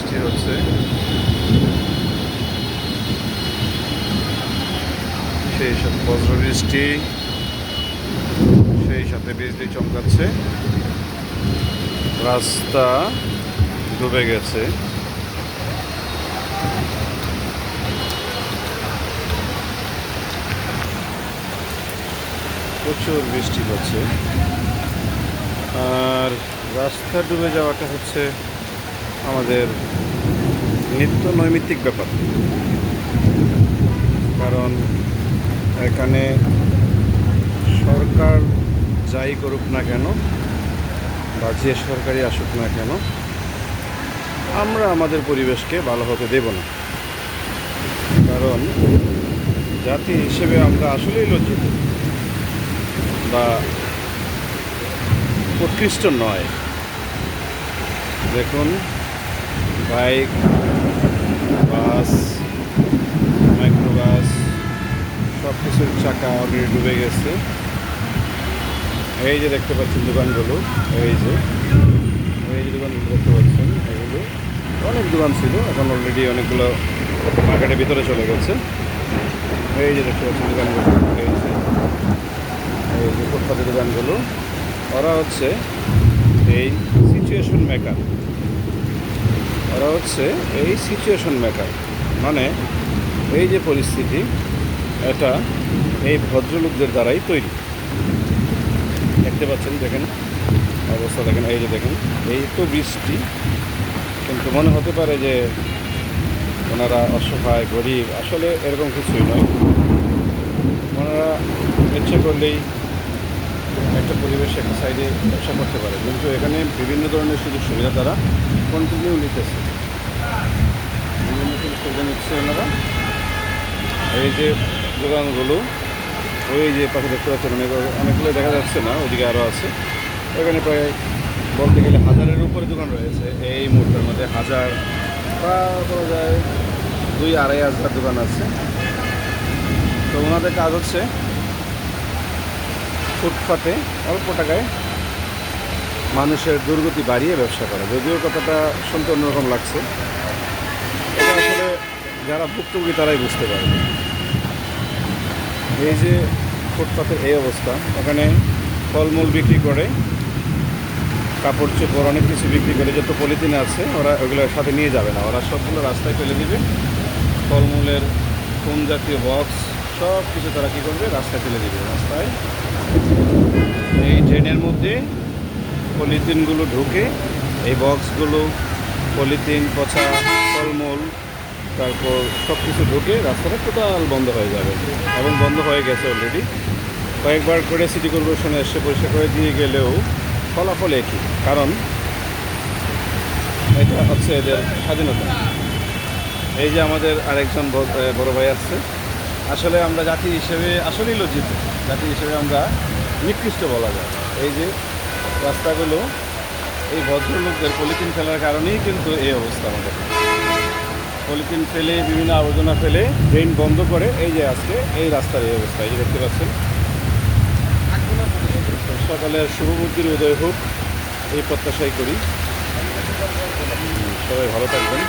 বৃষ্টি হচ্ছে। সেই সাথে বজ্র বৃষ্টি, সেই সাথে বিজলি চমকাচ্ছে। রাস্তা ডুবে গেছে। প্রচুর বৃষ্টি হচ্ছে, আর রাস্তা ডুবে যাওয়াটা হচ্ছে আমাদের নিত্য নৈমিত্তিক ব্যাপার। কারণ এখানে সরকার যাই করুক না কেন বা যে সরকারই আসুক না কেন, আমরা আমাদের পরিবেশকে ভালো হতে দেব না। কারণ জাতি হিসেবে আমরা আসলেই লজ্জিত বা উৎকৃষ্ট নয়। দেখুন, বাইক, বাস, মাইক্রোবাস সব কিছুর চাকা অলরেডি ডুবে গেছে। এই যে দেখতে পাচ্ছেন দোকানগুলো, এই যে দোকানগুলো দেখতে পাচ্ছেন, এগুলো অনেক দোকান ছিল, এখন অলরেডি অনেকগুলো মার্কেটের ভিতরে চলে গেছে। এই যে দেখতে পাচ্ছেন দোকানগুলো, এই যে ফুটপাতের দোকানগুলো, ওরা হচ্ছে এই সিচুয়েশন মেকার। মানে এই যে পরিস্থিতি, এটা এই ভদ্রলোকদের দ্বারাই তৈরি। দেখতে পাচ্ছেন, দেখেন অবস্থা, দেখেন এই যে দেখেন, এই তো বৃষ্টি, কিন্তু মনে হতে পারে যে ওনারা অসহায় গরিব। আসলে এরকম কিছুই নয়। ওনারা ইচ্ছে করলেই একটা পরিবেশে একটা সাইডে ব্যবসা করতে পারে, কিন্তু এখানে বিভিন্ন ধরনের সুযোগ সুবিধা তারা কন্টিনিউ নিতেছে, নিচ্ছে ওনারা। এই যে দোকানগুলো, ওই যে পাশে দেখতে পাচ্ছেন, অনেকগুলো দেখা যাচ্ছে না, ওইদিকে আরও আছে। এখানে প্রায় বলতে গেলে 1000-এর উপরে দোকান রয়েছে। এই মুহূর্তের মধ্যে 1000 বা বলা যায় 2-2.5 হাজার দোকান আছে। তো ওনাদের কাজ হচ্ছে ফুটপাতে অল্প টাকায় মানুষের দুর্গতি বাড়িয়ে ব্যবসা করা। যদিও কথাটা শুনতে অন্যরকম লাগছে, এটা আসলে যারা ভুক্তভোগী তারাই বুঝতে পারবে। এই যে ফুটপাতের এই অবস্থা, ওখানে ফলমূল বিক্রি করে, কাপড় চোপড় অনেক কিছু বিক্রি করে। যত পলিথিন আছে ওরা ওগুলোর সাথে নিয়ে যাবে না, ওরা সবগুলো রাস্তায় ফেলে দিবে। ফলমূলের কোন জাতীয় বক্স সব কিছু তারা কী করবে, রাস্তায় ফেলে দিবে। রাস্তায় এই ড্রেনের মধ্যে পলিথিনগুলো ঢুকে, এই বক্সগুলো, পলিথিন, পচা ফলমূল, তারপর সব কিছু ঢুকে রাস্তাটা টোটাল বন্ধ হয়ে যাবে, এবং বন্ধ হয়ে গেছে অলরেডি। কয়েকবার করে সিটি কর্পোরেশনে এসে পরিষ্কার করে দিয়ে গেলেও ফলাফল একই। কারণ এটা হচ্ছে এদের স্বাধীনতা। এই যে আমাদের আরেকজন বড় ভাই আসছে। আসলে আমরা জাতি হিসেবে আসলেই লজ্জিত, জাতি হিসেবে আমরা নিকৃষ্ট বলা যায়। এই যে রাস্তাগুলো, এই ভদ্রলোকদের পলিথিন ফেলার কারণেই কিন্তু এই অবস্থা আমাদের। পলিথিন ফেলে, বিভিন্ন আবর্জনা ফেলে, ড্রেন বন্ধ করে, এই যে আজকে এই রাস্তার এই অবস্থা, এই যে দেখতে পাচ্ছেন। সকালের শুভবুদ্ধির উদয় হোক, এই প্রত্যাশাই করি। সবাই ভালো থাকবেন।